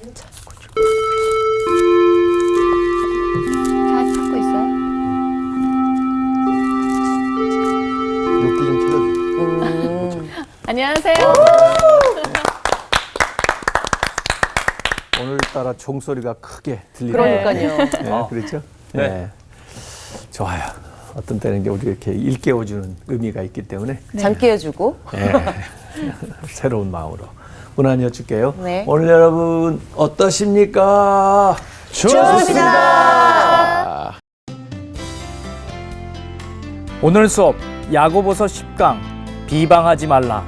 잘 찾고 있어요? 욕기 좀 틀어줘. 안녕하세요. 오늘따라 종소리가 크게 들리네요. 그러니까요. 네, 그렇죠? 네. 좋아요. 어떤 때는 이제 우리 이렇게 일깨워주는 의미가 있기 때문에 잠 깨워주고. 네. 새로운 마음으로 문안 여쭐게요. 네. 오늘 여러분 어떠십니까? 좋습니다. 오늘 수업 야고보서 10강 비방하지 말라.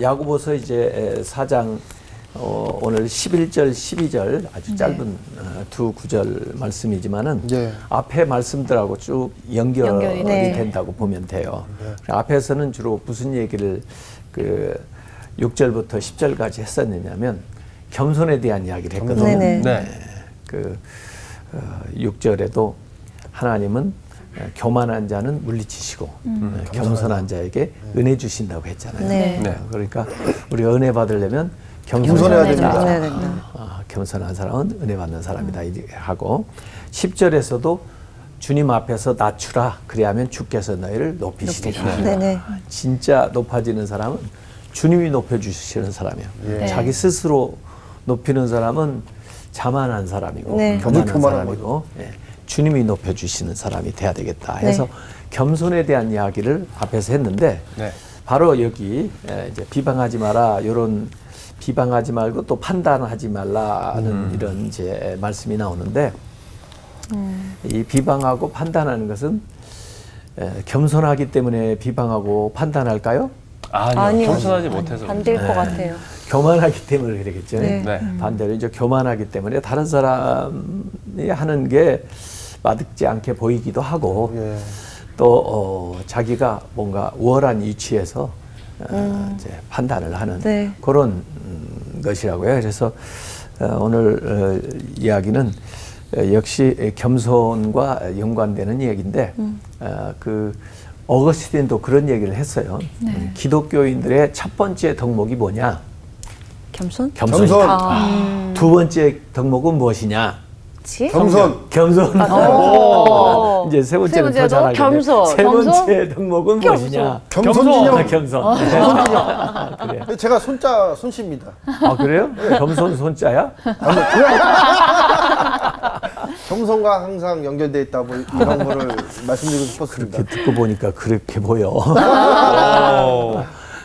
야고보서 이제 4장 오늘 11절, 12절 아주 짧은 두 구절 말씀이지만은 네. 앞에 말씀들하고 쭉 연결이 네. 된다고 보면 돼요. 앞에서는 주로 무슨 얘기를 그 6절부터 10절까지 했었느냐면 겸손에 대한 이야기를 했거든요. 네네. 네. 그 6절에도 하나님은 교만한 자는 물리치시고 겸손한 자에게 은혜 주신다고 했잖아요. 네. 네. 그러니까 우리가 은혜 받으려면 겸손해야 겸손해야 됩니다. 된다. 겸손한 사람은 은혜 받는 사람이다 이렇게 하고 10절에서도 주님 앞에서 낮추라 그리하면 주께서 너희를 높이시리라. 네네. 진짜 높아지는 사람은 주님이 높여주시는 사람이에요. 예. 자기 스스로 높이는 사람은 자만한 사람이고 네. 교만한 교만한 사람이고 예. 주님이 높여주시는 사람이 돼야 되겠다 해서 겸손에 대한 이야기를 앞에서 했는데 네. 바로 여기 이제 비방하지 마라 이런 비방하지 말고 또 판단하지 말라는 이런 이제 말씀이 나오는데 이 비방하고 판단하는 것은 겸손하기 때문에 비방하고 판단할까요? 아니요. 겸손하지 못해서. 반대일 것 같아요. 교만하기 때문에 그러겠죠. 네. 네. 반대로 이제 교만하기 때문에 다른 사람이 하는 게 맛있지 않게 보이기도 하고 예. 또 자기가 뭔가 우월한 위치에서 이제 판단을 하는 네. 그런 것이라고요. 그래서 오늘 이야기는 역시 겸손과 연관되는 얘기인데 그 어거스틴도 그런 얘기를 했어요. 기독교인들의 첫 번째 덕목이 뭐냐? 겸손? 겸손이다. 두 번째 덕목은 무엇이냐? 겸손. 겸손. 이제 세 번째는 더 잘하겠네. 겸손. 세 번째 덕목은 무엇이냐? 겸손인형. 겸손. 그래. 제가 손씨입니다. 아 그래요? 겸손 손자야? 겸손과 항상 연결되어 있다 뭐 이런 거를 말씀드리고 싶었습니다. 이렇게 듣고 보니까 그렇게 보여.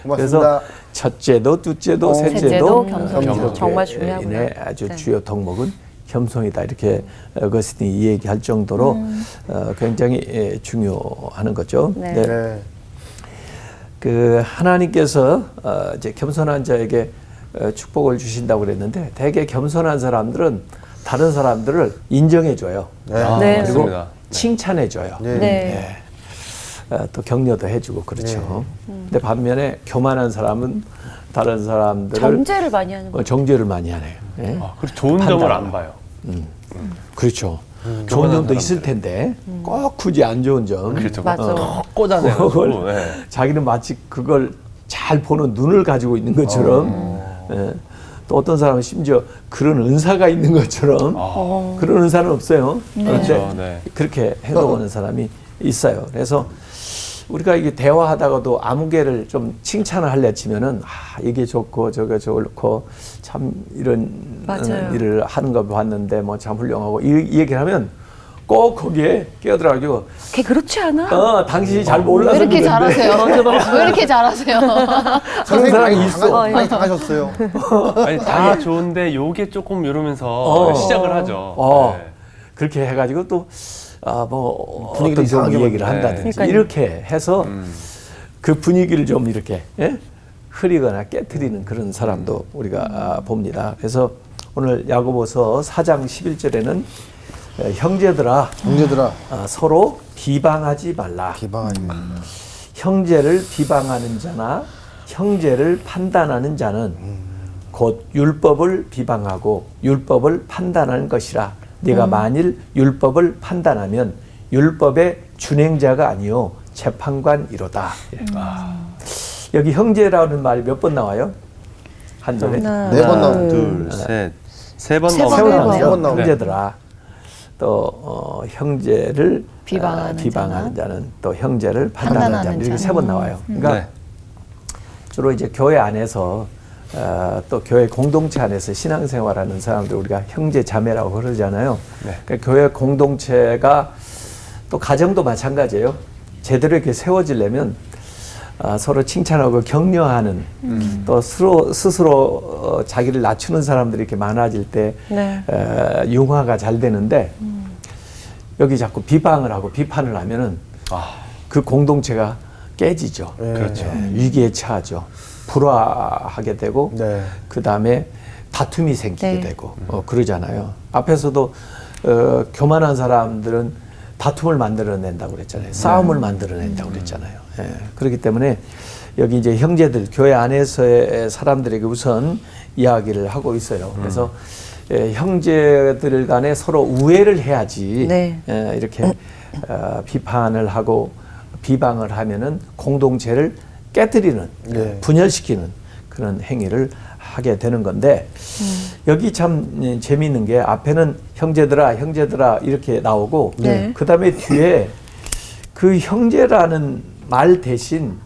고맙습니다. 그래서 첫째도, 둘째도, 셋째도 겸손. 정말 중요하구나. 아주 주요 덕목은 겸손이다. 이렇게 어거스틴이 얘기할 정도로 굉장히 중요한 거죠. 네. 네. 그 하나님께서 이제 겸손한 자에게 축복을 주신다고 그랬는데 대개 겸손한 사람들은 다른 사람들을 인정해줘요. 네. 네. 그리고 맞습니다. 칭찬해줘요. 네. 네. 또 격려도 해주고 그렇죠. 근데 반면에 교만한 사람은 다른 사람들을 정죄를 많이 하는 거예요. 정죄를 많이 하네요. 예? 그리고 좋은 점을 안 봐요. 그렇죠. 좋은 점도 있을 텐데 꼭 굳이 안 좋은 점. 그렇죠. 맞아. 꽂아내가지고. 네. 자기는 마치 그걸 잘 보는 눈을 가지고 있는 것처럼 예. 또 어떤 사람은 심지어 그런 은사가 있는 것처럼 그런 은사는 없어요. 그런데 그렇죠. 네. 그렇게 행동하는 사람이 있어요. 그래서 우리가 이게 대화하다가도 아무 개를 좀 칭찬을 하려 치면은 이게 좋고 저게 좋고 참 이런 맞아요. 일을 하는 거 봤는데 뭐 참 훌륭하고 이 얘기를 하면 꼭 거기에 끼어들어가지고 걔 그렇지 않아? 당신이 잘 몰라서 왜 이렇게 그런데. 잘하세요? 왜 이렇게 잘하세요? 그런 사람이 있어. 많이 당하셨어요. 아니, 다 좋은데 요게 조금 이러면서 시작을 하죠. 네. 그렇게 해가지고 또 뭐 분위기를 어떤 좋은 이상하게 얘기를 만드네. 한다든지 그러니까요. 이렇게 해서 그 분위기를 좀 이렇게 흐리거나 깨트리는 그런 사람도 우리가 봅니다. 그래서 오늘 야고보서 4장 11절에는 형제들아 서로 비방하지 말라. 비방아닙니다. 형제를 비방하는 자나 형제를 판단하는 자는 곧 율법을 비방하고 율법을 판단하는 것이라. 네가 만일 율법을 판단하면 율법의 준행자가 아니요 재판관이로다. 여기 형제라는 말이 몇 번 나와요? 한 절에 네 번 나오네. 둘, 셋, 세 번 세 번 나오네요. 나오네요. 세 번 나오네. 형제들아 또 형제를 비방하는 자는 또 형제를 판단하는 판단하는 자는 이렇게 자는. 세 번 나와요. 그러니까 네. 주로 이제 교회 안에서 또 교회 공동체 안에서 신앙생활하는 사람들 우리가 형제 자매라고 그러잖아요. 네. 그러니까 교회 공동체가 또 가정도 마찬가지예요. 제대로 이렇게 세워지려면 서로 칭찬하고 격려하는 또 스스로 자기를 낮추는 사람들이 이렇게 많아질 때 네. 융화가 잘 되는데 여기 자꾸 비방을 하고 비판을 하면은 그 공동체가 깨지죠. 그렇죠. 위기에 처하죠. 불화하게 되고 네. 그 다음에 다툼이 생기게 네. 되고 그러잖아요. 앞에서도 교만한 사람들은 다툼을 만들어낸다고 그랬잖아요. 싸움을 만들어낸다고 그랬잖아요. 예. 그렇기 때문에 여기 이제 형제들 교회 안에서의 사람들에게 우선 이야기를 하고 있어요. 그래서 형제들 간에 서로 우애를 해야지 네. 이렇게 비판을 하고 비방을 하면은 공동체를 깨뜨리는 네. 분열시키는 그런 행위를 하게 되는 건데 여기 참 재미있는 게 앞에는 형제들아 이렇게 나오고 네. 그 다음에 뒤에 그 형제라는 말 대신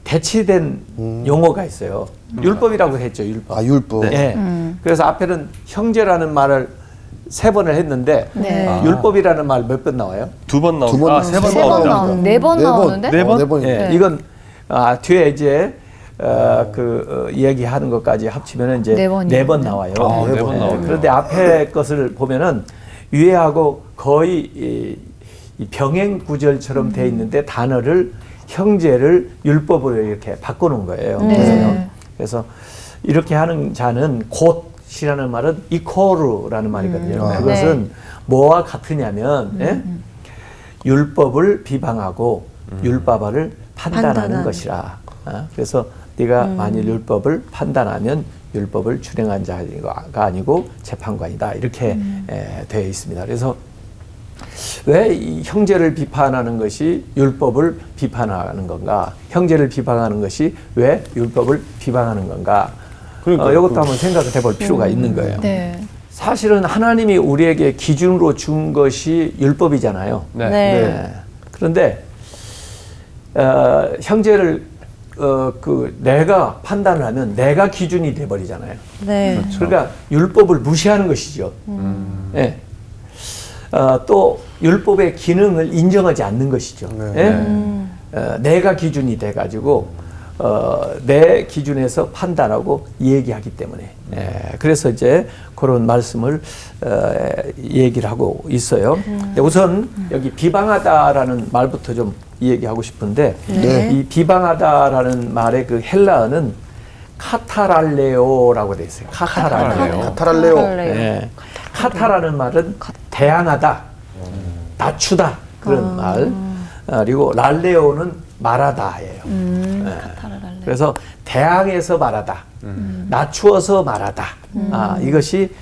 대치된 용어가 있어요. 율법이라고 했죠. 율법. 아, 율법. 네. 그래서 앞에는 형제라는 말을 3번을 했는데 네. 율법이라는 말 몇 번 나와요? 두 번 나오고 두 번, 세 번 세 번 나옵니다. 나오는 네 번 나오는데? 네 번? 네 번이네. 예, 이건 뒤에 이제 얘기하는 것까지 합치면 이제 네 번이요. 네 번 나와요. 네 번 나오네요. 그런데 앞에 것을 보면은 유해하고 거의 이 병행 구절처럼 돼 있는데 단어를 형제를 율법으로 이렇게 바꿔놓은 거예요. 네. 그래서 이렇게 하는 자는 곧이라는 말은 이코르라는 말이거든요. 네. 그것은 뭐와 같으냐면 율법을 비방하고 율법을 판단하는 판단하는. 것이라. 그래서 네가 만일 율법을 판단하면 율법을 준행한 자가 아니고 재판관이다. 이렇게 되어 있습니다. 그래서 왜 이 형제를 비판하는 것이 율법을 비판하는 건가? 형제를 비방하는 것이 왜 율법을 비방하는 건가? 그러니까 이것도 한번 생각을 해볼 필요가 있는 거예요. 네. 사실은 하나님이 우리에게 기준으로 준 것이 율법이잖아요. 네. 네. 그런데 형제를 내가 판단을 하면 내가 기준이 돼 버리잖아요. 네. 그러니까 율법을 무시하는 것이죠. 예. 또 율법의 기능을 인정하지 않는 것이죠. 네. 예? 내가 기준이 돼 가지고 내 기준에서 판단하고 얘기하기 때문에 그래서 이제 그런 말씀을 얘기를 하고 있어요. 우선 여기 비방하다라는 말부터 좀 얘기하고 싶은데 네. 이 비방하다라는 말의 그 헬라어는 카타랄레오라고 돼 있어요. 카타랄레오. 카타랄레오. 예. 카타라는 말은 대항하다, 낮추다 그런 말. 그리고 랄레오는 말하다예요. 그래서 대항해서 말하다, 낮추어서 말하다. 이것이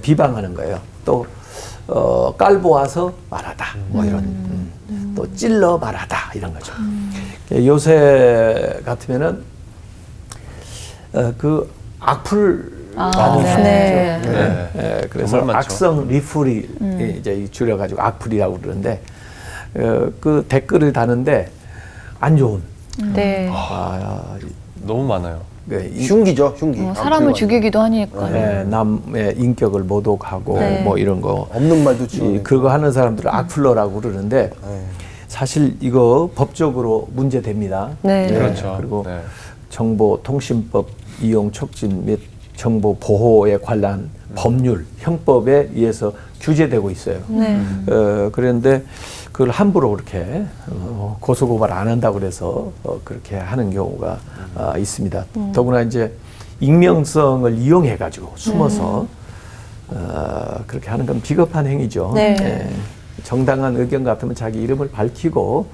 비방하는 거예요. 또 깔보아서 말하다. 뭐 이런 또 찔러 말하다 이런 거죠. 요새 같으면은 그 악플 네. 그래서 정말 많죠. 악성 리플이 이제 줄여가지고 악플이라고 그러는데 그 댓글을 다는데 안 좋은 네. 너무 많아요. 흉기죠, 흉기. 사람을 죽이기도 하니까. 남의 인격을 모독하고 네. 뭐 이런 거 없는 말도 지어. 그거 하는 사람들을 악플러라고 그러는데 사실 이거 법적으로 문제됩니다. 네. 그렇죠. 그리고 네. 정보통신법 이용 촉진 및 정보 보호에 관한 법률, 형법에 의해서 규제되고 있어요. 네. 그런데 그걸 함부로 그렇게 고소고발 안 한다고 그래서 그렇게 하는 경우가 있습니다. 더구나 이제 익명성을 이용해 가지고 숨어서 그렇게 하는 건 비겁한 행위죠. 네. 정당한 의견 같으면 자기 이름을 밝히고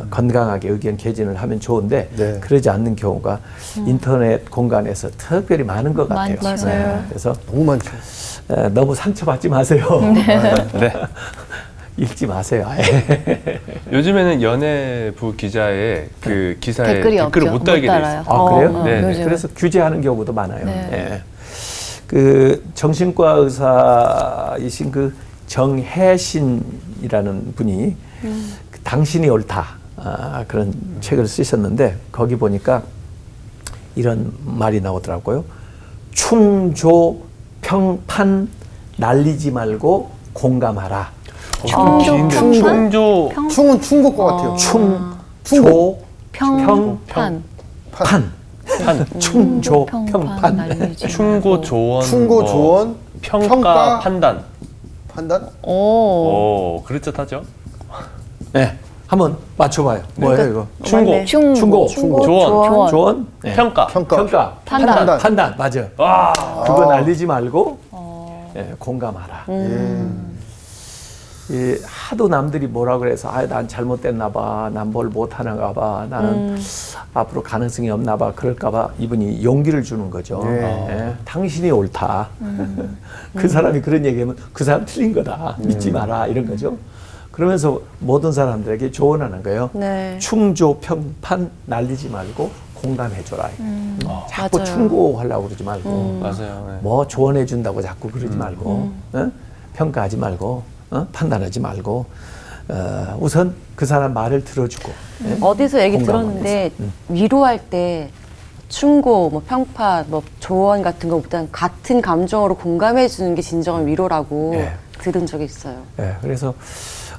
건강하게 의견 개진을 하면 좋은데 네. 그러지 않는 경우가 인터넷 공간에서 특별히 많은 것 같아요. 많죠. 맞아요. 그래서 너무 많죠. 너무 상처받지 마세요. 네. 읽지 마세요. 아예. 요즘에는 연예부 기자의 그 기사에 댓글이 댓글을 없죠. 못 달게 돼 달아요. 있어요. 아 그래요? 네, 네. 요즘은. 그래서 규제하는 경우도 많아요. 네. 예. 그 정신과 의사이신 그 정혜신이라는 분이 그 당신이 옳다 그런 책을 쓰셨는데 거기 보니까 이런 말이 나오더라고요. 충조 평판 날리지 말고 공감하라. 충조 평판? 충조 충은 충국 것 같아요. 충조 평판. 판. 충조 평판. 날리지 충고 말고. 조언 충고 뭐 조언 평가 판단. 판단. 오, 그럴듯하죠. 네, 한번 맞춰봐요. 뭐예요 이거? 충고, 맞네. 충고, 조언, 조언, 네. 평가. 평가, 판단. 판단, 맞아. 와, 그거 날리지 말고 예, 공감하라. 이 하도 남들이 뭐라 그래서 난 잘못됐나 봐, 난 뭘 못하는가 봐, 나는 앞으로 가능성이 없나 봐, 그럴까 봐 이분이 용기를 주는 거죠. 예, 당신이 옳다. 그 사람이 그런 얘기하면 그 사람 틀린 거다. 믿지 마라 이런 거죠. 그러면서 모든 사람들에게 조언하는 거예요. 네. 충조 평판 날리지 말고 공감해줘라. 자꾸 맞아요. 충고하려고 그러지 말고 맞아요. 네. 뭐 조언해 준다고 자꾸 그러지 말고 평가하지 말고 판단하지 말고 우선 그 사람 말을 들어주고 어디서 얘기 공감하면서. 들었는데 위로할 때 충고, 뭐 평판, 뭐 조언 같은 것보다는 같은 감정으로 공감해 주는 게 진정한 위로라고 예. 들은 적이 있어요. 예, 그래서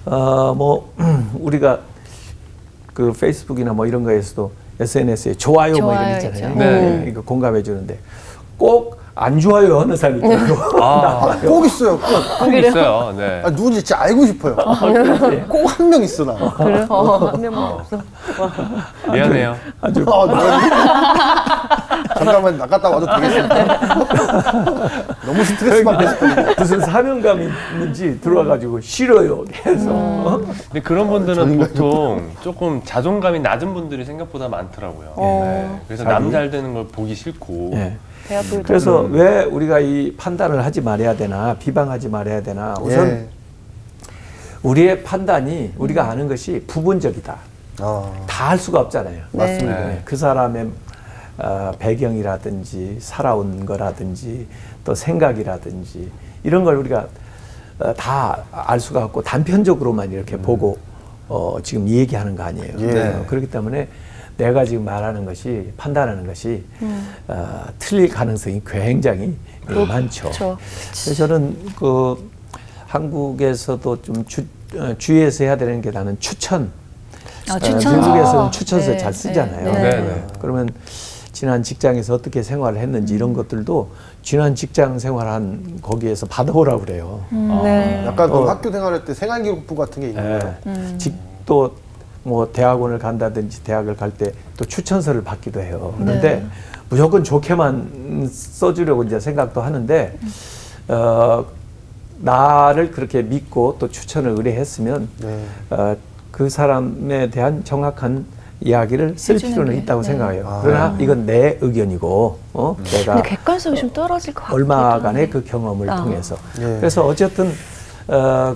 뭐 우리가 그 페이스북이나 뭐 이런 거에서도 SNS에 좋아요 뭐 이런 거 좋아요 있잖아요. 있죠. 네. 이거 공감해 주는데 꼭 안 좋아요 하는 사람이 있더라고. 아, 꼭 있어요. 꼭. 꼭 있어요. 네. 누군지 진짜 알고 싶어요. 꼭 한 명 있어 나. 그래? 한 명만 없어. 미안해요. 아, 잠깐만 나갔다 와도 되겠습니까? 너무 스트레스 받고 싶어요. 무슨 사명감이 있는지 들어와가지고 싫어요 계속. 근데 그런 분들은 보통 조금 자존감이 낮은 분들이 생각보다 많더라고요. 네. 그래서 남 잘 되는 걸 보기 싫고. 예. 배가 불러. 그래서 왜 우리가 이 판단을 하지 말아야 되나, 비방하지 말아야 되나. 우선 예. 우리의 판단이 우리가 아는 것이 부분적이다. 다 할 수가 없잖아요. 맞습니다. 네. 그 사람의 배경이라든지 살아온 거라든지 또 생각이라든지 이런 걸 우리가 다 알 수가 없고 단편적으로만 이렇게 보고 지금 얘기하는 거 아니에요. 예. 그렇기 때문에 내가 지금 말하는 것이 판단하는 것이 틀릴 가능성이 굉장히 많죠. 그렇죠. 그래서 저는 그 한국에서도 좀 주의해서 해야 되는 게 나는 추천. 추천. 미국에서는 추천서 네, 잘 쓰잖아요. 네, 네, 네. 그러면 지난 직장에서 어떻게 생활을 했는지 이런 것들도 지난 직장 생활한 거기에서 받아오라고 그래요. 네. 약간 그 학교 생활할 때 생활기록부 같은 게 있는 거예요. 또 뭐 대학원을 간다든지 대학을 갈 때 또 추천서를 받기도 해요. 그런데 무조건 좋게만 써주려고 이제 생각도 하는데 나를 그렇게 믿고 또 추천을 의뢰했으면 네. 그 사람에 대한 정확한 이야기를 쓸 해주는 필요는 게, 있다고 네. 생각해요. 그러나 이건 내 의견이고 내가 근데 객관성이 좀 떨어질 것 같아요. 얼마간의 그 경험을 통해서 예. 그래서 어쨌든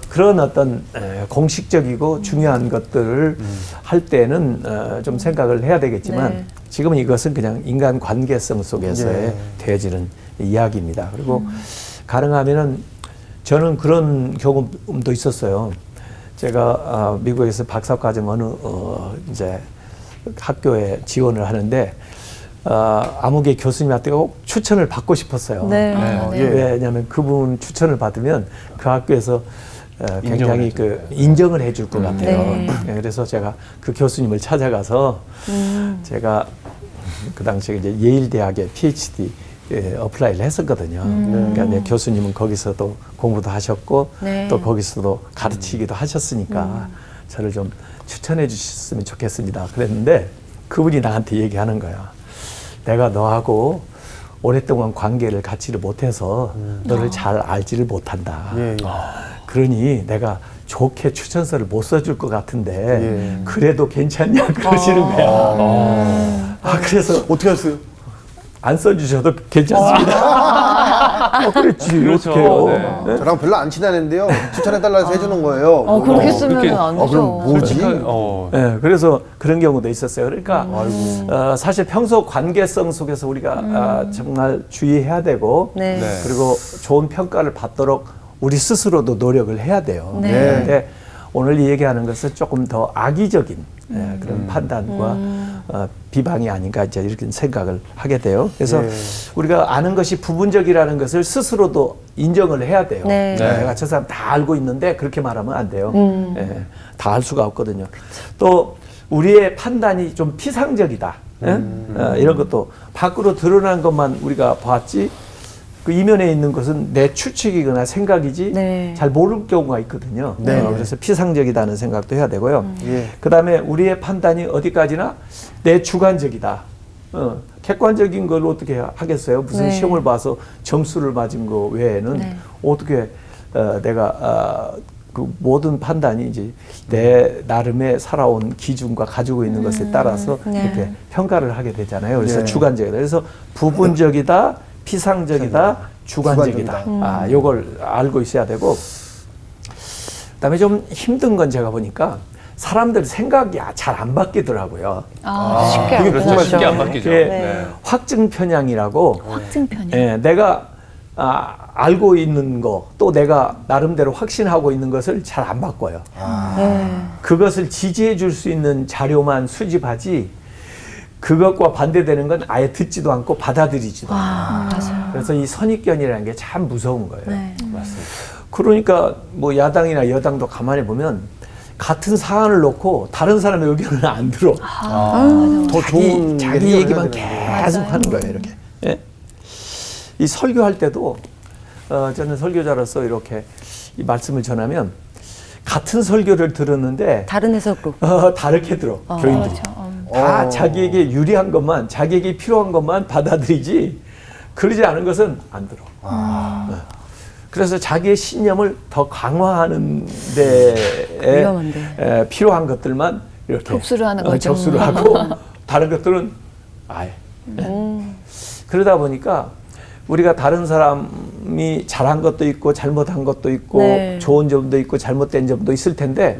그런 어떤 공식적이고 중요한 것들을 할 때는 좀 생각을 해야 되겠지만 네. 지금은 이것은 그냥 인간 관계성 속에서의 예. 되어지는 이야기입니다. 그리고 가능하면은 저는 그런 경험도 있었어요. 제가 미국에서 박사과정 어느 이제 학교에 지원을 하는데 아무개 교수님한테 꼭 추천을 받고 싶었어요. 네. 예. 왜냐하면 그분 추천을 받으면 그 학교에서 굉장히 인정을 그 인정을 해줄 것 같아요. 네. 네, 그래서 제가 그 교수님을 찾아가서 제가 그 당시에 이제 예일 대학에 PhD 어플라이를 했었거든요. 그러니까 이제 교수님은 거기서도 공부도 하셨고 네. 또 거기서도 가르치기도 하셨으니까 저를 좀 추천해 주셨으면 좋겠습니다. 그랬는데 그분이 나한테 얘기하는 거야. 내가 너하고 오랫동안 관계를 갖지를 못해서 너를 잘 알지를 못한다. 예, 예. 그러니 내가 좋게 추천서를 못 써줄 것 같은데 예. 그래도 괜찮냐 그러시는 거야. 그래서 어떻게 했어요? 안 써주셔도 괜찮습니다. 그렇지. 그렇죠. 어떻게 해요? 네. 저랑 별로 안 친했는데요. 추천해달라 해서 해주는 거예요. 그렇게 쓰면 그렇게- 안 그럼 되죠. 뭐지? 네, 그래서 그런 경우도 있었어요. 그러니까 사실 평소 관계성 속에서 우리가 정말 주의해야 되고 네. 네. 그리고 좋은 평가를 받도록 우리 스스로도 노력을 해야 돼요. 네. 그런데 오늘 얘기하는 것은 조금 더 악의적인 그런 판단과 비방이 아닌가 이제 이렇게 생각을 하게 돼요. 그래서 네. 우리가 아는 것이 부분적이라는 것을 스스로도 인정을 해야 돼요. 네. 내가 저 사람 다 알고 있는데 그렇게 말하면 안 돼요. 다 알 수가 없거든요. 또 우리의 판단이 좀 피상적이다. 이런 것도 밖으로 드러난 것만 우리가 봤지 그 이면에 있는 것은 내 추측이거나 생각이지 네. 잘 모를 경우가 있거든요. 네. 그래서 피상적이다는 생각도 해야 되고요. 예. 그 다음에 우리의 판단이 어디까지나 내 주관적이다. 객관적인 걸 어떻게 하겠어요? 무슨 네. 시험을 봐서 점수를 맞은 거 외에는 네. 어떻게 내가 그 모든 판단이 이제 내 나름의 살아온 기준과 가지고 있는 것에 따라서 네. 이렇게 평가를 하게 되잖아요. 그래서 네. 주관적이다. 그래서 부분적이다, 피상적이다, 주관적이다. 요걸 알고 있어야 되고, 그다음에 좀 힘든 건 제가 보니까 사람들 생각이 잘 안 바뀌더라고요. 쉽게 그게 안 그렇죠. 무슨 쉽게 안 말이죠? 바뀌죠. 그게 네. 확증 편향이라고 확증 편향. 예, 내가 알고 있는 거 또 내가 나름대로 확신하고 있는 것을 잘 안 바꿔요. 그것을 지지해 줄 수 있는 자료만 수집하지 그것과 반대되는 건 아예 듣지도 않고 받아들이지도 않아요. 맞아요. 그래서 이 선입견이라는 게 참 무서운 거예요. 네. 맞습니다. 그러니까 뭐 야당이나 여당도 가만히 보면 같은 사안을 놓고 다른 사람의 의견을 안 들어. 더 좋은 자기 얘기를 얘기만 해야 계속 맞아요. 하는 거예요, 이렇게. 예? 이 설교할 때도 저는 설교자로서 이렇게 이 말씀을 전하면 같은 설교를 들었는데 다른 해석으로. 다르게 들어 교인들이. 그렇죠. 다 자기에게 유리한 것만, 자기에게 필요한 것만 받아들이지 그러지 않은 것은 안 들어. 그래서 자기의 신념을 더 강화하는 데에 위험한데. 필요한 것들만 이렇게 접수를 하는 거죠. 접수를 하고 다른 것들은 아예. 그러다 보니까 우리가 다른 사람이 잘한 것도 있고 잘못한 것도 있고 네. 좋은 점도 있고 잘못된 점도 있을 텐데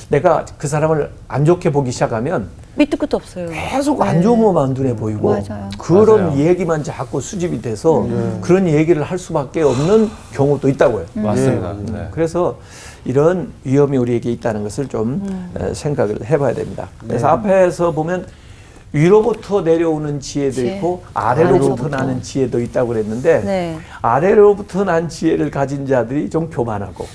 내가 그 사람을 안 좋게 보기 시작하면 밑도 끝도 없어요. 계속 안 좋은 것만 눈에 보이고 맞아요. 그런 맞아요. 얘기만 자꾸 수집이 돼서 그런 얘기를 할 수밖에 없는 경우도 있다고요. 맞습니다. 네. 그래서 이런 위험이 우리에게 있다는 것을 좀 생각을 해봐야 됩니다. 그래서 앞에서 보면 위로부터 내려오는 지혜도 지혜. 있고 아래로부터 아래로부터. 나는 지혜도 있다고 그랬는데 네. 아래로부터 난 지혜를 가진 자들이 좀 교만하고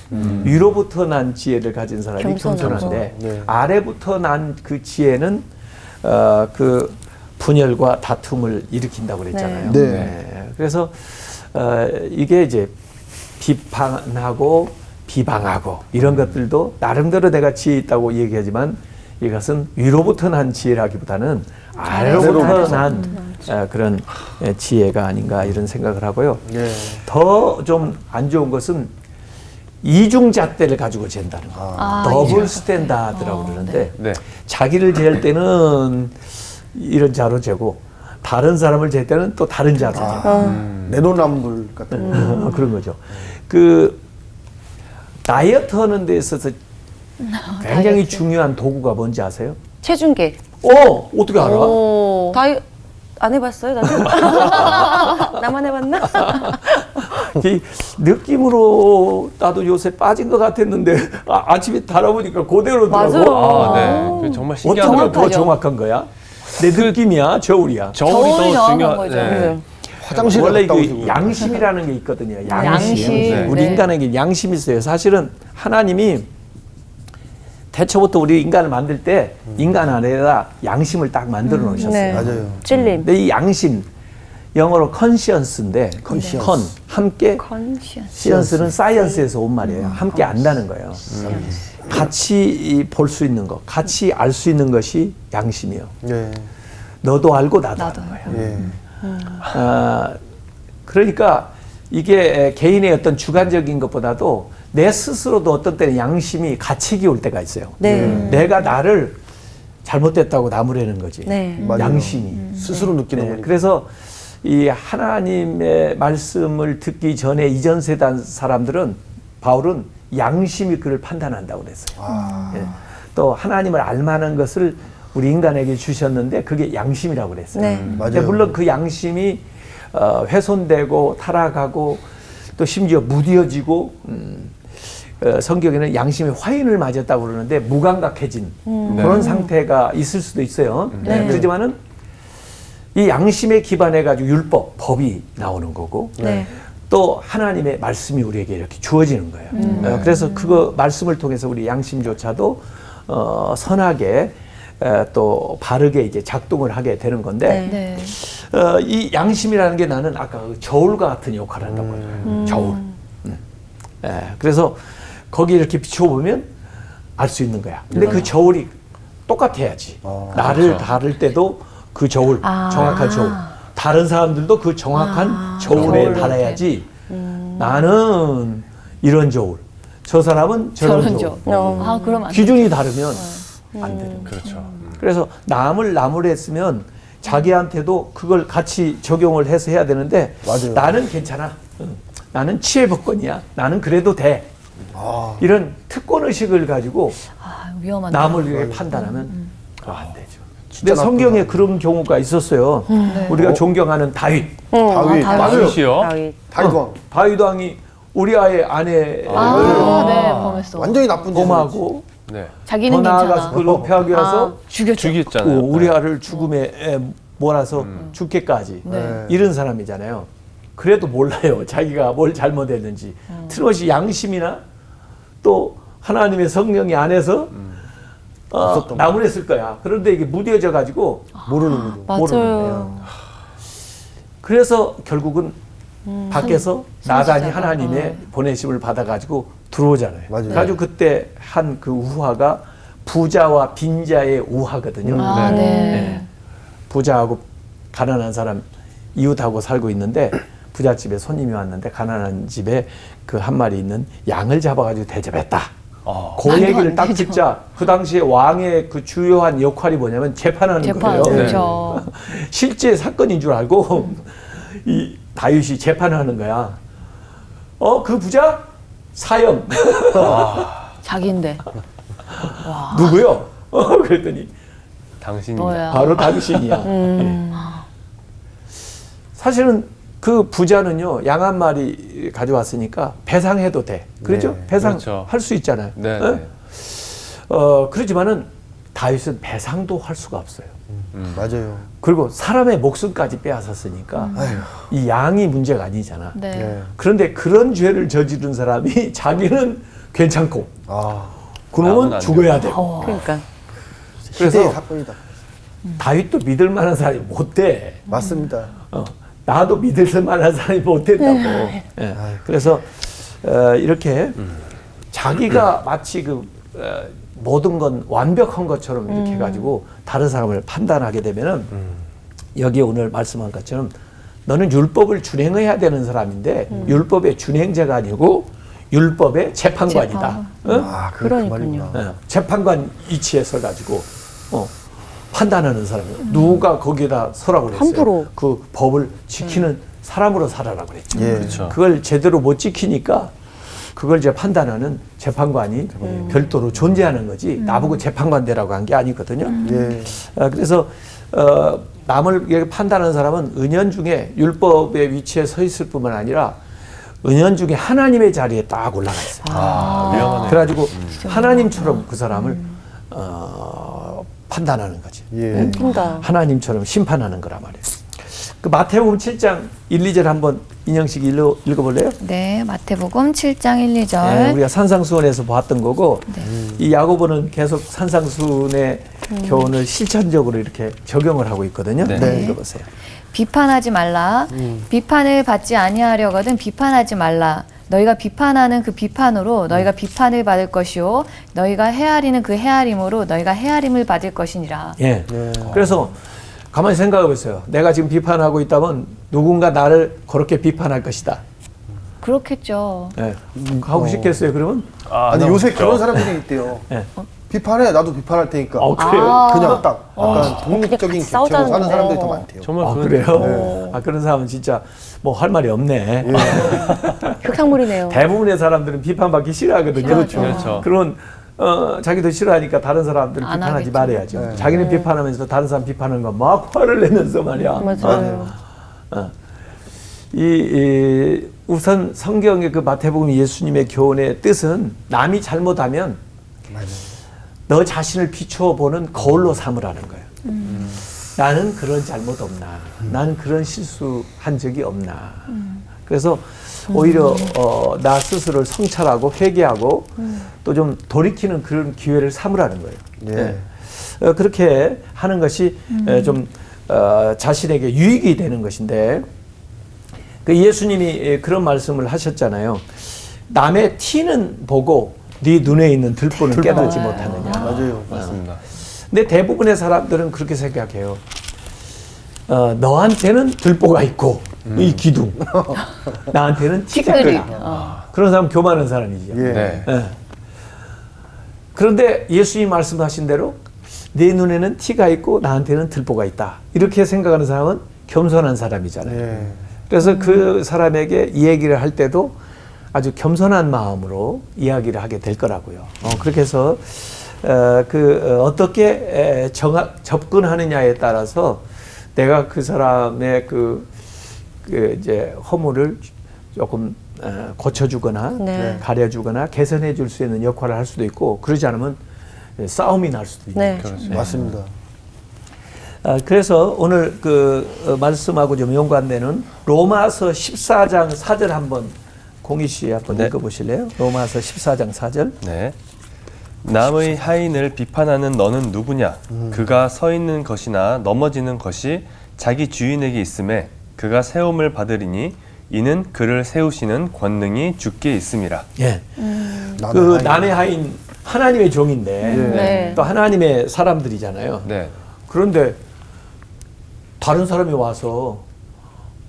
위로부터 난 지혜를 가진 사람이 겸손하고. 겸손한데 네. 아래부터 난 그 지혜는 그 분열과 다툼을 일으킨다고 그랬잖아요. 네. 그래서 이게 이제 비판하고 비방하고 이런 것들도 나름대로 내가 지혜 있다고 얘기하지만 이것은 위로부터 난 지혜라기보다는 아래로부터 난 그런 지혜가 아닌가 이런 생각을 하고요. 예. 더 좀 안 좋은 것은 이중잣대를 가지고 잰다는 거. 더블 스탠다드라고 그러는데 네. 자기를 잴 때는 이런 자로 재고 다른 사람을 잴 때는 또 다른 자로 재고 내노남불 같은 거. 그런 거죠. 그 다이어트 하는 데 있어서 굉장히 중요한 도구가 뭔지 아세요? 체중계. 어떻게 알아? 다이 안 해봤어요, 나도. 나만 해봤나? 이 느낌으로 나도 요새 빠진 것 같았는데 아침에 달아보니까 그대로 더라고. 맞아요. 아, 네. 그게 정말 어떤 신기하더라고요. 게 더 정확한 거야? 내 느낌이야, 저울이야. 저울이 저울이 더 정확한 중요한 거죠. 네. 화장실에 원래 갔다 그 오시고. 양심이라는 게 있거든요. 양심. 네. 우리 네. 인간에게 양심이 있어요. 사실은 하나님이 태초부터 우리 인간을 만들 때 인간 안에다 양심을 딱 만들어 놓으셨어요. 네. 맞아요. 찔림. 근데 이 양심 영어로 conscience인데 con 함께 컨시언스. 시언스는 사이언스에서 온 말이에요. 함께 안다는 거예요. 같이 볼 수 있는 것, 같이 알 수 있는 것이 양심이요. 예. 너도 알고 나도 나도 아는 거예요. 예. 그러니까 이게 개인의 어떤 주관적인 것보다도 내 스스로도 어떤 때는 양심이 가책이 올 때가 있어요. 네. 내가 나를 잘못됐다고 나무라는 거지. 네. 맞아요. 양심이. 스스로 느끼는 네, 거니까. 그래서 이 하나님의 말씀을 듣기 전에 이전 세대 사람들은 바울은 양심이 그를 판단한다고 그랬어요. 예. 또 하나님을 알만한 것을 우리 인간에게 주셨는데 그게 양심이라고 그랬어요. 네. 근데 맞아요. 물론 그 양심이 훼손되고 타락하고 또 심지어 무뎌지고 성경에는 양심의 화인을 맞았다고 그러는데 무감각해진 그런 상태가 있을 수도 있어요. 네. 그렇지만은 이 양심에 기반해 가지고 율법, 법이 나오는 거고 네. 또 하나님의 말씀이 우리에게 이렇게 주어지는 거예요. 그래서 그거 말씀을 통해서 우리 양심조차도 선하게 또 바르게 이제 작동을 하게 되는 건데 네. 이 양심이라는 게 나는 아까 그 저울과 같은 역할을 한다고 그래요. 저울. 그래서 거기 이렇게 비춰보면 알 수 있는 거야. 근데 그 저울이 똑같아야지. 나를 그렇죠. 다룰 때도 그 저울, 정확한 저울. 다른 사람들도 그 정확한 저울에 달아야지. 나는 이런 저울, 저 사람은 저런 저울. 아, 그럼 안 돼. 기준이 다르면 안 되는 거예요. 그렇죠. 그래서 남을 나무로 했으면 자기한테도 그걸 같이 적용을 해서 해야 되는데 맞아요. 나는 괜찮아. 나는 치외법권이야. 나는 그래도 돼. 이런 특권의식을 가지고 아, 위험한데. 남을 위해 판단하면 그거 안 되죠. 진짜 근데 성경에 나쁘다. 그런 경우가 있었어요. 우리가 존경하는 다윗. 다윗. 다윗이요? 다윗. 다윗왕. 다윗 왕이 우리아의 아내를 아, 네, 범했어. 완전히 나쁜 짓을 범하고 네. 자기는 더 나아가서 괜찮아. 그걸 높여하기 위해서 죽였죠. 죽였잖아요. 우리아를 죽음에 몰아서 죽게까지 네. 이런 사람이잖아요. 그래도 몰라요. 자기가 뭘 잘못했는지. 틀림없이 양심이나 또 하나님의 성령이 안에서 없었던 나무랬을 거야. 그런데 이게 무뎌져 가지고 모르는 거죠. 모르는 맞아요. 거예요. 그래서 결국은 밖에서 나단이 하나님의 보내심을 받아가지고 들어오잖아요. 맞아요. 그래가지고 그때 한 그 우화가 부자와 빈자의 우화거든요. 아, 네. 부자하고 가난한 사람 이웃하고 살고 있는데 부잣집에 손님이 왔는데 가난한 집에 그 한 마리 있는 양을 잡아가지고 대접했다. 그 얘기를 딱 듣자 그 당시에 왕의 그 주요한 역할이 뭐냐면 재판하는 재판. 거예요. 그렇죠. 실제 사건인 줄 알고 이 다윗이 재판하는 거야. 그 부자 사형. 자기인데. 누구요? 그랬더니 당신이 너야. 바로 당신이야. 예. 사실은 그 부자는요 양 한 마리 가져왔으니까 배상해도 돼. 그렇죠? 네, 배상할 그렇죠. 수 있잖아요. 네. 어? 네. 그렇지만은 다윗은 배상도 할 수가 없어요. 맞아요. 그리고 사람의 목숨까지 빼앗았으니까 이 양이 문제가 아니잖아. 네. 네. 그런데 그런 죄를 저지른 사람이 자기는 괜찮고 아, 그놈은 남은 안 죽어야 되고. 그러니까. 시대의 그래서 사건이다. 다윗도 믿을 만한 사람이 못 돼. 맞습니다. 나도 믿을 만한 사람이 못 된다고. 예. 그래서 이렇게 자기가 마치 그 모든 건 완벽한 것처럼 이렇게 해가지고 다른 사람을 판단하게 되면은 여기 오늘 말씀한 것처럼 너는 율법을 준행해야 되는 사람인데 율법의 준행자가 아니고 율법의 재판관이다. 아, 그 그러니까요. 말이구나. 재판관 위치에 서 가지고 판단하는 사람이에요. 누가 거기에다 서라고 그랬어요. 함부로. 그 법을 지키는 사람으로 살아라고 그랬죠. 예. 그렇죠. 그걸 제대로 못 지키니까 그걸 이제 판단하는 재판관이 별도로 존재하는 거지 나보고 재판관 되라고 한 게 아니거든요. 예. 그래서 남을 이렇게 판단하는 사람은 은연중에 율법의 위치에 서 있을 뿐만 아니라 은연중에 하나님의 자리에 딱 올라가 있어요. 위험하네요. 그래가지고 하나님처럼 그 사람을 판단하는 거지. 예. 웃긴다. 하나님처럼 심판하는 거란 말이에요. 그 마태복음 7장 1, 2절 한번 인영식 읽어볼래요? 네, 마태복음 7장 1, 2절. 네, 우리가 산상수훈에서 봤던 거고 이 야고보는 계속 산상수훈의 교훈을 실천적으로 이렇게 적용을 하고 있거든요. 네. 읽어보세요. 비판하지 말라. 비판을 받지 아니하려거든 비판하지 말라. 너희가 비판하는 그 비판으로 너희가 비판을 받을 것이요 너희가 헤아리는 그 헤아림으로 너희가 헤아림을 받을 것이니라. 예. 그래서 가만히 생각해 보세요. 내가 지금 비판하고 있다면 누군가 나를 그렇게 비판할 것이다. 그렇겠죠. 예. 하고 싶겠어요, 그러면? 아니, 요새 그런 사람들이 있대요. 예. 비판해 나도 비판할 테니까. 그래요? 그냥 딱 약간 독립적인 그냥 객체로 싸우자는 사는 사람들이 더 거네. 많대요. 정말 아, 그런- 그래요? 아, 그런 사람은 진짜 뭐 할 말이 없네. 흑탕물이네요. 대부분의 사람들은 비판받기 싫어하거든요. 그렇죠. 그런 자기도 싫어하니까 다른 사람들 안 비판하지 하겠죠. 말아야죠. 자기는 비판하면서 다른 사람 비판하는 거 막 화를 내면서 말이야. 맞아요. 이 우선 성경의 그 마태복음 예수님의 교훈의 뜻은 남이 잘못하면 너 자신을 비추어 보는 거울로 삼으라는 거예요. 나는 그런 잘못 없나? 나는 그런 실수한 적이 없나? 그래서 오히려 나 스스로를 성찰하고 회개하고 또 좀 돌이키는 그런 기회를 삼으라는 거예요. 예. 그렇게 하는 것이 좀 자신에게 유익이 되는 것인데 그 예수님이 그런 말씀을 하셨잖아요. 남의 티는 보고 네 눈에 있는 들보는 깨닫지 못하느냐. 맞아요. 맞습니다. 근데 대부분의 사람들은 그렇게 생각해요. 너한테는 들보가 있고 이 기둥 나한테는 티가 있다. 그런 사람 교만한 사람이죠. 예. 네. 예. 그런데 예수님이 말씀하신 대로 내 눈에는 티가 있고 나한테는 들보가 있다. 이렇게 생각하는 사람은 겸손한 사람이잖아요. 예. 그래서 그 사람에게 이 얘기를 할 때도 아주 겸손한 마음으로 이야기를 하게 될 거라고요. 그렇게 해서 어떻게 접근하느냐에 따라서 내가 그 사람의 그 이제 허물을 조금 고쳐주거나 네. 가려주거나 개선해 줄 수 있는 역할을 할 수도 있고 그러지 않으면 싸움이 날 수도 있는 네. 거죠. 맞습니다. 그래서 오늘 그 말씀하고 좀 연관되는 로마서 14장 4절 한번 공희 씨 한번 네. 읽어보실래요? 로마서 14장 4절. 네. 남의 하인을 비판하는 너는 누구냐? 그가 서 있는 것이나 넘어지는 것이 자기 주인에게 있음에 그가 세움을 받으리니 이는 그를 세우시는 권능이 주께 있음이라. 예. 그 하인. 남의 하인 하나님의 종인데 네. 또 하나님의 사람들이잖아요. 네. 그런데 다른 사람이 와서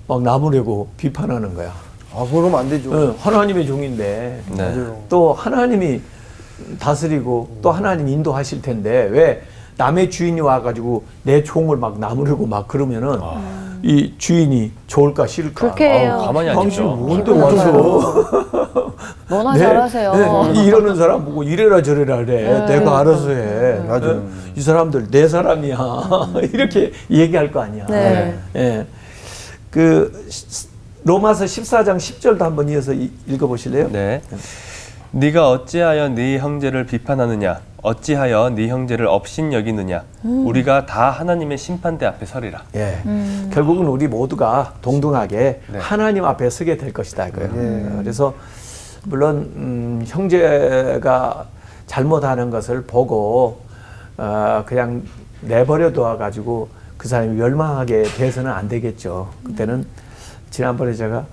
막 나무래고 비판하는 거야. 아, 그러면 안 되죠. 하나님의 종인데 네. 맞아요. 또 하나님이 다스리고 또 하나님 인도하실 텐데 왜 남의 주인이 와가지고 내 종을 막 나무르고 막 그러면은 이 주인이 좋을까 싫을까? 그렇게 해요. 가만히 안 당신 있죠. 뭔데 기분 와서 너나 네, 잘하세요. 네, 이러는 사람 보고 이래라 저래라 그래. 내가 알아서 해. 맞아요. 이 사람들 내 사람이야. 이렇게 얘기할 거 아니야. 네. 예. 그 로마서 14장 10절도 한번 이어서 읽어보실래요? 네. 네가 어찌하여 네 형제를 비판하느냐? 어찌하여 네 형제를 업신 여기느냐? 우리가 다 하나님의 심판대 앞에 서리라. 예. 결국은 우리 모두가 동등하게 네. 하나님 앞에 서게 될 것이다 이거예요. 예. 그래서 물론 형제가 잘못하는 것을 보고 그냥 내버려 둬 가지고 그 사람이 멸망하게 돼서는 안 되겠죠. 그때는 지난번에 제가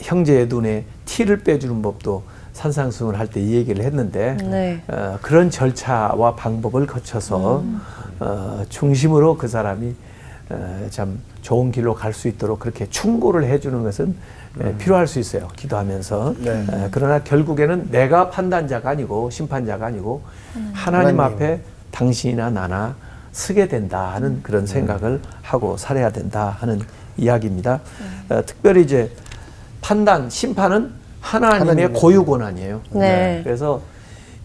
형제의 눈에 티를 빼주는 법도 산상수훈을 할 때 이 얘기를 했는데 네. 그런 절차와 방법을 거쳐서 중심으로 그 사람이 참 좋은 길로 갈 수 있도록 그렇게 충고를 해주는 것은 필요할 수 있어요. 기도하면서. 네. 그러나 결국에는 내가 판단자가 아니고 심판자가 아니고 하나님 앞에 당신이나 나나 서게 된다 하는 그런 생각을 하고 살아야 된다 하는 이야기입니다. 특별히 이제 판단, 심판은 하나님의 하나님의 고유 권한이에요. 네. 그래서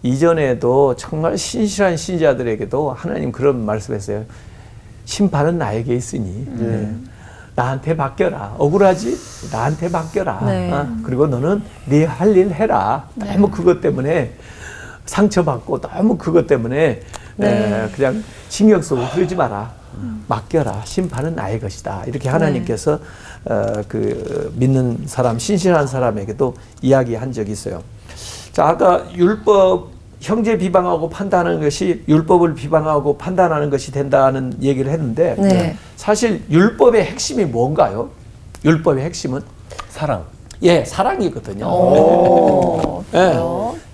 이전에도 정말 신실한 신자들에게도 하나님 그런 말씀했어요. 심판은 나에게 있으니 나한테 맡겨라. 억울하지? 나한테 맡겨라. 네. 그리고 너는 네 할 일 해라. 너무 그것 때문에 상처받고 너무 그것 때문에 네. 그냥 신경 쓰고 그러지 마라. 맡겨라. 심판은 나의 것이다. 이렇게 하나님께서 그 믿는 사람, 신실한 사람에게도 이야기한 적이 있어요. 자, 아까 율법 형제 비방하고 판단하는 것이 율법을 비방하고 판단하는 것이 된다는 얘기를 했는데 네. 사실 율법의 핵심이 뭔가요? 율법의 핵심은 사랑. 예, 사랑이거든요. 예.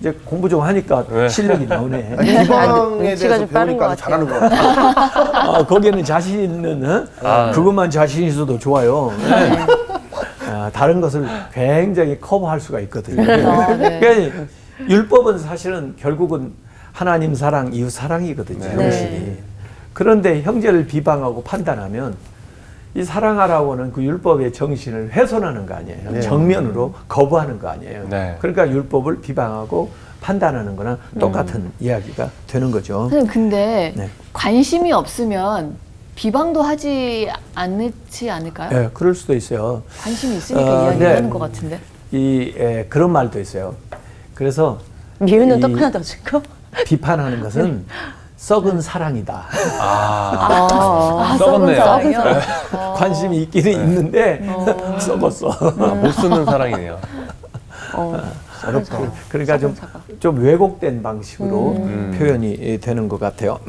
이제 공부 좀 하니까 네. 실력이 나오네. 아니, 비방에 눈치가 대해서 좀 빠른 배우니까 것 잘하는 것 같아요. 거기에는 자신 있는 그것만 자신 있어도 좋아요. 예. 다른 것을 굉장히 커버할 수가 있거든요. 네. 그러니까 율법은 사실은 결국은 하나님 사랑, 이웃 사랑이거든요. 네. 정신이. 그런데 형제를 비방하고 판단하면 이 사랑하라고 하는 그 율법의 정신을 훼손하는 거 아니에요. 네. 정면으로 거부하는 거 아니에요. 네. 그러니까 율법을 비방하고 판단하는 거나 똑같은 이야기가 되는 거죠. 선생님, 근데 네. 관심이 없으면 비방도 하지 않지 않을까요? 예, 그럴 수도 있어요. 관심이 있으니까 네. 이야기하는 것 같은데. 그런 말도 있어요. 그래서 미우는 이- 떡 하나 더 주고. 비판하는 것은 썩은 사랑이다. 썩었네요. 사랑이요? 관심이 있기는 있는데 썩었어. 못 쓰는 사랑이네요. 어렵다. 그러니까 좀 왜곡된 방식으로 표현이 되는 것 같아요.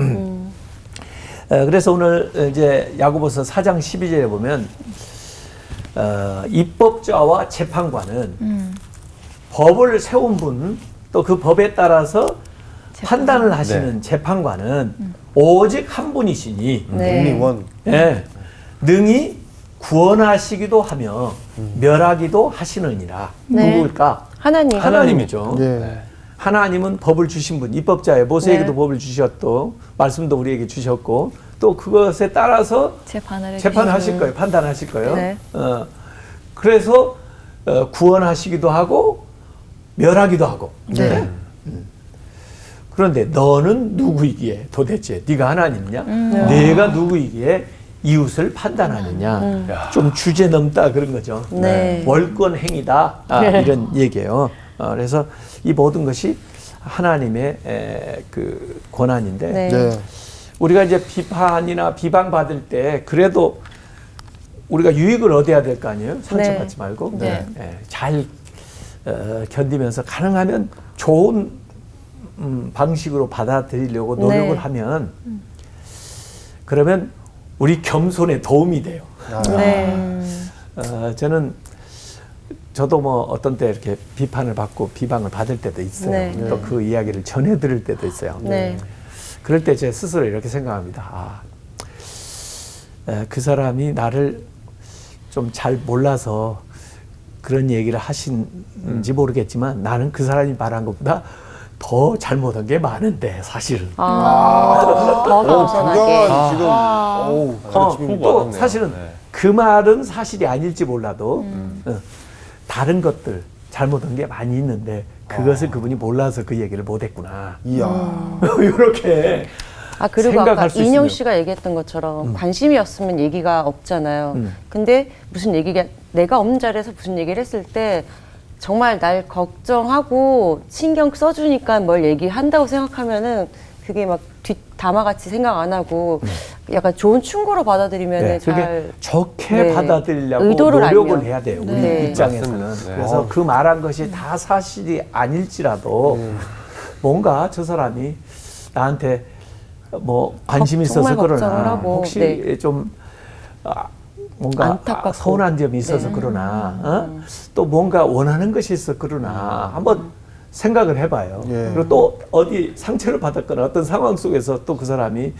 그래서 오늘 이제 야고보서 4장 12절에 보면 입법자와 재판관은 법을 세운 분, 또 그 법에 따라서 판단을 하시는 재판관은 오직 한 분이시니 독립원. 예, 능히 구원하시기도 하며 멸하기도 하시느니라. 네. 누구일까? 하나님. 하나님이죠. 예. 하나님은 법을 주신 분, 입법자예요. 모세에게도 네. 법을 주셨고 말씀도 우리에게 주셨고 또 그것에 따라서 재판하실 거예요. 판단하실 거예요. 네. 그래서 구원하시기도 하고 멸하기도 하고. 네. 그런데 너는 누구이기에 도대체 네가 하나님이냐? 내가 누구이기에 이웃을 판단하느냐? 좀 주제 넘다 그런 거죠. 네. 월권 행위다 이런 얘기예요. 그래서 이 모든 것이 하나님의 그 권한인데 네. 네. 우리가 이제 비판이나 비방받을 때 그래도 우리가 유익을 얻어야 될 거 아니에요? 상처받지 말고 네. 잘 견디면서 가능하면 좋은 방식으로 받아들이려고 노력을 네. 하면 그러면 우리 겸손에 도움이 돼요. 네. 저도 뭐 어떤 때 이렇게 비판을 받고 비방을 받을 때도 있어요. 네. 또 그 이야기를 전해 들을 때도 있어요. 네. 그럴 때 제 스스로 이렇게 생각합니다. 그 사람이 나를 좀 잘 몰라서 그런 얘기를 하신지 모르겠지만 나는 그 사람이 말한 것보다 더 잘못한 게 많은데 사실은. 더 겸손하게. 굉장한 지금 어우, 가르침이 또 많았네요. 사실은 네. 그 말은 사실이 아닐지 몰라도 다른 것들 잘못한 게 많이 있는데 그것을 그분이 몰라서 그 얘기를 못했구나. 이야. 이렇게 그리고 생각할 아까 수 인영 있으면. 씨가 얘기했던 것처럼 관심이었으면 얘기가 없잖아요. 근데 무슨 얘기가 내가 없는 자리에서 무슨 얘기를 했을 때 정말 날 걱정하고 신경 써주니까 뭘 얘기한다고 생각하면은 그게 막 뒷담화같이 생각 안 하고 약간 좋은 충고로 받아들이면 네, 그게 잘 좋게 네. 받아들이려고 의도를 노력을 알면. 해야 돼요. 우리 네. 입장에서는. 맞습니다. 네. 그래서 그 말한 것이 다 사실이 아닐지라도 뭔가 저 사람이 나한테 뭐 관심이 있어서 정말 걱정을 그러나 하고, 혹시 네. 좀 뭔가 안타깝고. 서운한 점이 있어서 그러나 또 뭔가 원하는 것이 있어 그러나 한번 생각을 해봐요. 예. 그리고 또 어디 상처를 받았거나 어떤 상황 속에서 또 그 사람이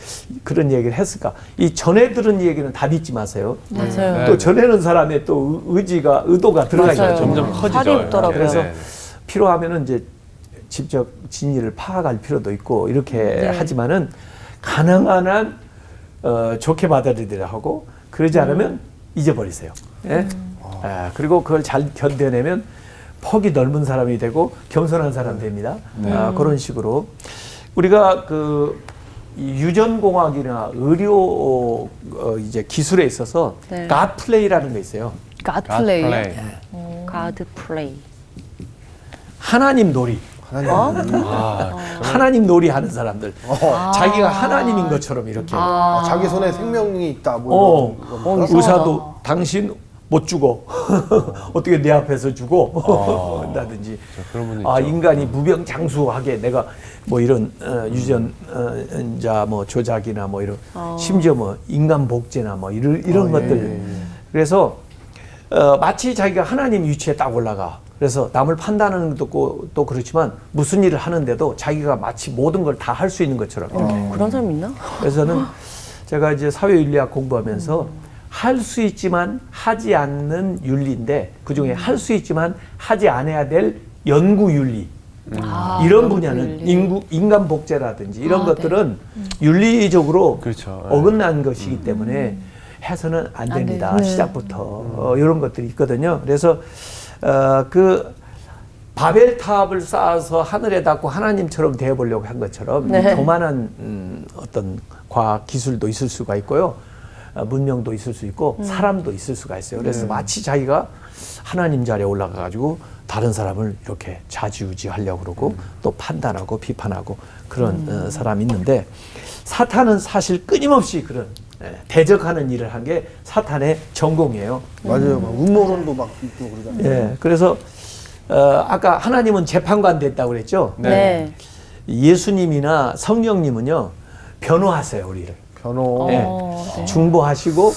그런 얘기를 했을까. 이 전에 들은 얘기는 다 믿지 마세요. 맞아요. 또 전에는 사람의 또 의도가 들어가 맞아요. 있죠. 점점 커지죠. 살이 붙더라고요. 그래서 네. 필요하면은 이제 직접 진위를 파악할 필요도 있고 이렇게 네. 하지만은 가능한 한 좋게 받아들이려 하고 그러지 않으면 잊어버리세요. 예? 그리고 그걸 잘 견뎌내면 폭이 넓은 사람이 되고 겸손한 사람 됩니다. 그런 식으로 우리가 이 유전공학이나 의료 이제 기술에 있어서 네. 갓플레이라는 게 있어요. 갓플레이. 가드 플레이. 하나님 놀이. 하나님 놀이 하는 사람들. 자기가 하나님인 것처럼 이렇게. 자기 손에 생명이 있다. 뭐 이런 겁니까? 의사도 당신 못 죽어. 어떻게 내 앞에서 죽어? 한다든지. 그런 분들 있죠. 인간이 무병장수하게 내가 뭐 이런 유전자 뭐 조작이나 뭐 이런 심지어 뭐 인간 복제나 뭐 이런 것들. 그래서 마치 자기가 하나님 위치에 딱 올라가. 그래서 남을 판단하는 것도 또 그렇지만 무슨 일을 하는데도 자기가 마치 모든 걸 다 할 수 있는 것처럼 이렇게. 그런 사람 있나? 그래서 저는 제가 이제 사회윤리학 공부하면서 할 수 있지만 하지 않는 윤리인데 그중에 할 수 있지만 하지 않아야 될 연구윤리 이런 분야는 인간 복제라든지 이런 것들은 윤리적으로 그렇죠. 어긋난 것이기 때문에 해서는 안 됩니다. 시작부터 이런 것들이 있거든요. 그래서 그 바벨탑을 쌓아서 하늘에 닿고 하나님처럼 되어보려고 한 것처럼 교만한 어떤 과학 기술도 있을 수가 있고요. 문명도 있을 수 있고 사람도 있을 수가 있어요. 그래서 마치 자기가 하나님 자리에 올라가가지고 다른 사람을 이렇게 좌지우지하려고 그러고 또 판단하고 비판하고 그런 사람이 있는데 사탄은 사실 끊임없이 그런 대적하는 일을 한 게 사탄의 전공이에요. 맞아요. 막 음모론도 막 있고 그러잖아요. 예, 그래서 아까 하나님은 재판관 됐다고 그랬죠. 네. 예수님이나 성령님은요 변호하세요 우리를. 변호. 예, 중보하시고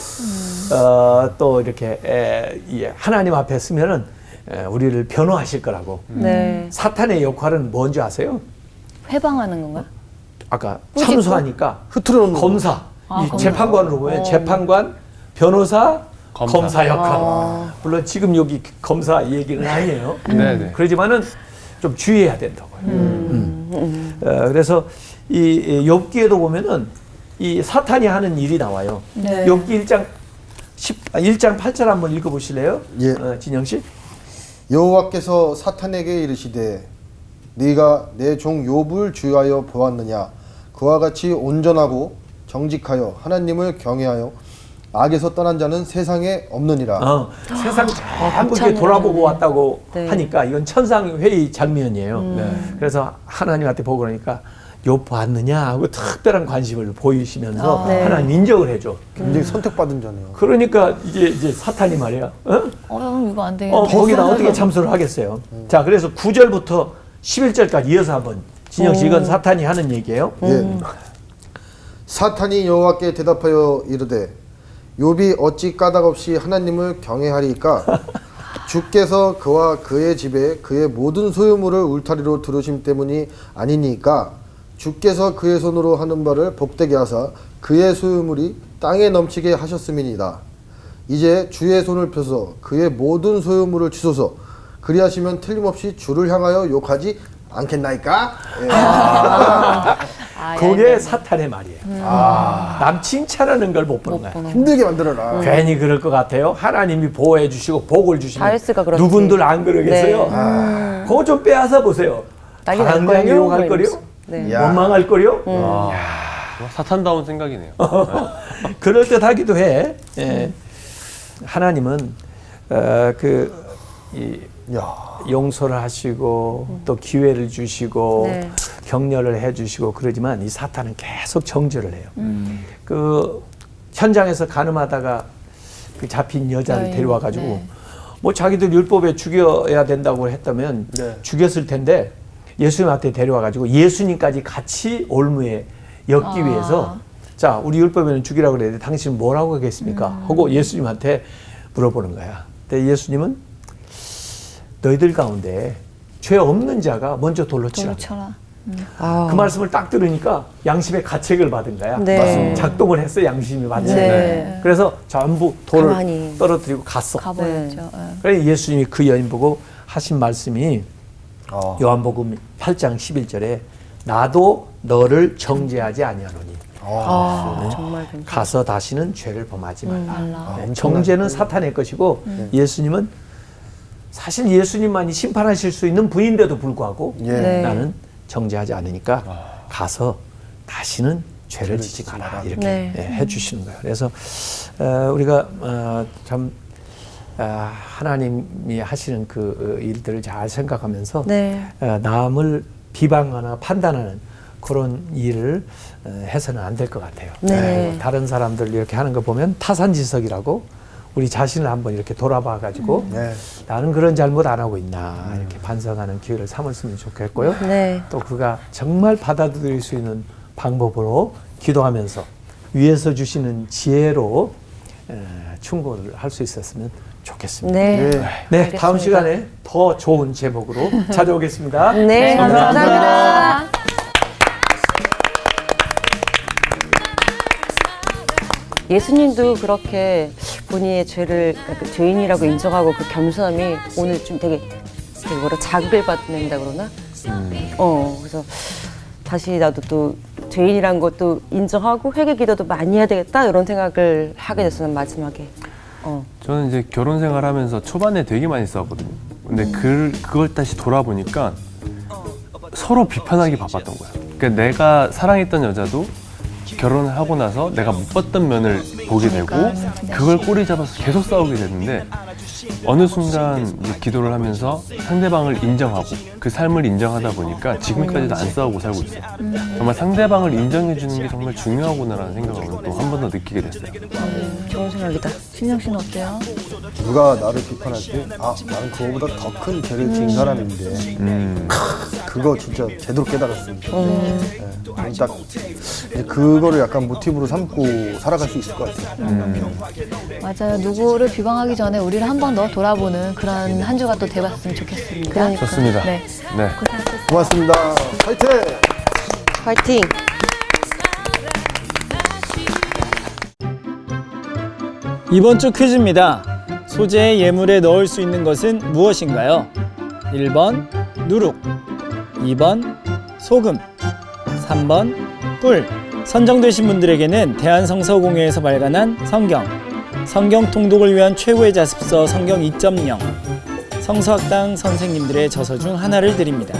또 이렇게 하나님 앞에 쓰면은 우리를 변호하실 거라고. 네. 사탄의 역할은 뭔지 아세요? 회방하는 건가? 아까 참수하니까 흐트러놓는 거. 검사, 이 검사. 재판관으로 보면 재판관, 변호사, 검사 역할. 물론 지금 여기 검사 얘기는 아니에요. 네네. 그러지만은 좀 주의해야 된다고요. 그래서 이 욥기에도 보면은 이 사탄이 하는 일이 나와요. 네. 욥기 1장 8절 한번 읽어보실래요? 예. 진영 씨. 여호와께서 사탄에게 이르시되 네가 내 종 욥을 주의하여 보았느냐 그와 같이 온전하고 정직하여 하나님을 경외하여 악에서 떠난 자는 세상에 없느니라. 세상 전부 이렇게 돌아보고 왔다고 네. 하니까 이건 천상회의 장면이에요. 그래서 하나님한테 보고 그러니까 욥 봤느냐 하고 특별한 관심을 보이시면서 네. 하나님 인정을 해줘. 굉장히 선택받은 자네요. 그러니까 이제 사탄이 말이야. 이거 안 되겠네. 거기다 어떻게 참소를 하겠어요. 자, 그래서 9절부터 11절까지 이어서 한번 진영 씨 이건 사탄이 하는 얘기예요. 예. 사탄이 여호와께 대답하여 이르되 욥이 어찌 까닭없이 하나님을 경외하리까? 주께서 그와 그의 집에 그의 모든 소유물을 울타리로 두르심 때문이 아니니까 주께서 그의 손으로 하는 바를 복되게 하사 그의 소유물이 땅에 넘치게 하셨음이니이다. 이제 주의 손을 펴서 그의 모든 소유물을 치소서. 그리하시면 틀림없이 주를 향하여 욕하지 않겠나이까? 예. 그게 사탄의 말이에요. 남 칭찬하는 걸 못 보는 거야. 힘들게 만들어라. 괜히 그럴 것 같아요. 하나님이 보호해 주시고 복을 주시면 다윗스가 그렇지. 누군들 안 그러겠어요? 네. 그거 좀 빼앗아 보세요. 난리 날 강강이 거예요, 욕할 뭐 거요? 이러면서. 네. 야. 원망할 거요? 사탄다운 생각이네요. 그럴듯하기도 해. 예. 하나님은 야. 용서를 하시고 또 기회를 주시고 네. 격려를 해주시고 그러지만 이 사탄은 계속 정죄를 해요. 그 현장에서 가늠하다가 그 잡힌 여자를 여인, 데려와 가지고 네. 뭐 자기들 율법에 죽여야 된다고 했다면 네. 죽였을 텐데 예수님한테 데려와 가지고 예수님까지 같이 올무에 엮기 위해서 자 우리 율법에는 죽이라고 그랬는데 당신은 뭐라고 하겠습니까? 하고 예수님한테 물어보는 거야. 근데 예수님은 너희들 가운데 죄 없는 자가 먼저 돌로 치라. 쳐라. 그 말씀을 딱 들으니까 양심의 가책을 받은 거야. 네. 맞습니다. 작동을 했어 양심이 마치. 네. 그래서 전부 돌을 가만히. 떨어뜨리고 갔어. 가버렸죠. 그래서 예수님이 그 여인 보고 하신 말씀이 요한복음 8장 11절에 나도 너를 정죄하지 아니하노니 정말 괜찮아요. 가서 다시는 죄를 범하지 말라. 네, 정죄는 사탄의 것이고 예수님은 사실 예수님만이 심판하실 수 있는 분인데도 불구하고 예. 네. 나는 정죄하지 않으니까 가서 다시는 죄를 지지 마라 이렇게 네. 해주시는 거예요. 그래서 우리가 참 하나님이 하시는 그 일들을 잘 생각하면서 네. 남을 비방하나 판단하는 그런 일을 해서는 안 될 것 같아요. 네. 다른 사람들 이렇게 하는 거 보면 타산지석이라고 우리 자신을 한번 이렇게 돌아봐 가지고 네. 나는 그런 잘못 안 하고 있나 이렇게 반성하는 기회를 삼았으면 좋겠고요. 네. 또 그가 정말 받아들일 수 있는 방법으로 기도하면서 위에서 주시는 지혜로 충고를 할 수 있었으면 좋겠습니다. 네. 네, 다음 알겠습니다. 시간에 더 좋은 제목으로 찾아오겠습니다. 네, 감사합니다. 예수님도 그렇게 본인의 죄를 그러니까 죄인이라고 인정하고 그 겸손함이 오늘 좀 되게 뭐라 자극을 받는다 그러나 그래서 다시 나도 또 죄인이란 것도 인정하고 회개 기도도 많이 해야 되겠다 이런 생각을 하게 됐어요. 마지막에. 저는 이제 결혼 생활하면서 초반에 되게 많이 싸웠거든요. 근데 그걸 다시 돌아보니까 서로 비판하기 바빴던 거야. 그러니까 내가 사랑했던 여자도 결혼을 하고 나서 내가 못 봤던 면을 보게 되고 그걸 꼬리 잡아서 계속 싸우게 되는데 어느 순간 이제 기도를 하면서 상대방을 인정하고 그 삶을 인정하다 보니까 지금까지도 안 싸우고 살고 있어요. 정말 상대방을 인정해 주는 게 정말 중요하구나라는 생각을 또 한 번 더 느끼게 됐어요. 좋은 생각이다. 신영 씨는 어때요? 누가 나를 비판할 때 나는 그거보다 더 큰 죄를 지은 사람인데 그거 진짜 제대로 깨달았습니다. 딱 이제 그거를 약간 모티브로 삼고 살아갈 수 있을 것 같아요. 맞아요. 누구를 비방하기 전에 우리를 한 번 더 돌아보는 그런 한 주가 또 돼봤으면 좋겠습니다. 좋습니다. 네. 네. 고맙습니다. 화이팅! 파이팅! 이번 주 퀴즈입니다. 소재의 예물에 넣을 수 있는 것은 무엇인가요? 1번 누룩, 2번 소금, 3번 꿀. 선정되신 분들에게는 대한성서공회에서 발간한 성경 통독을 위한 최고의 자습서 성경 2.0 성서학당 선생님들의 저서 중 하나를 드립니다.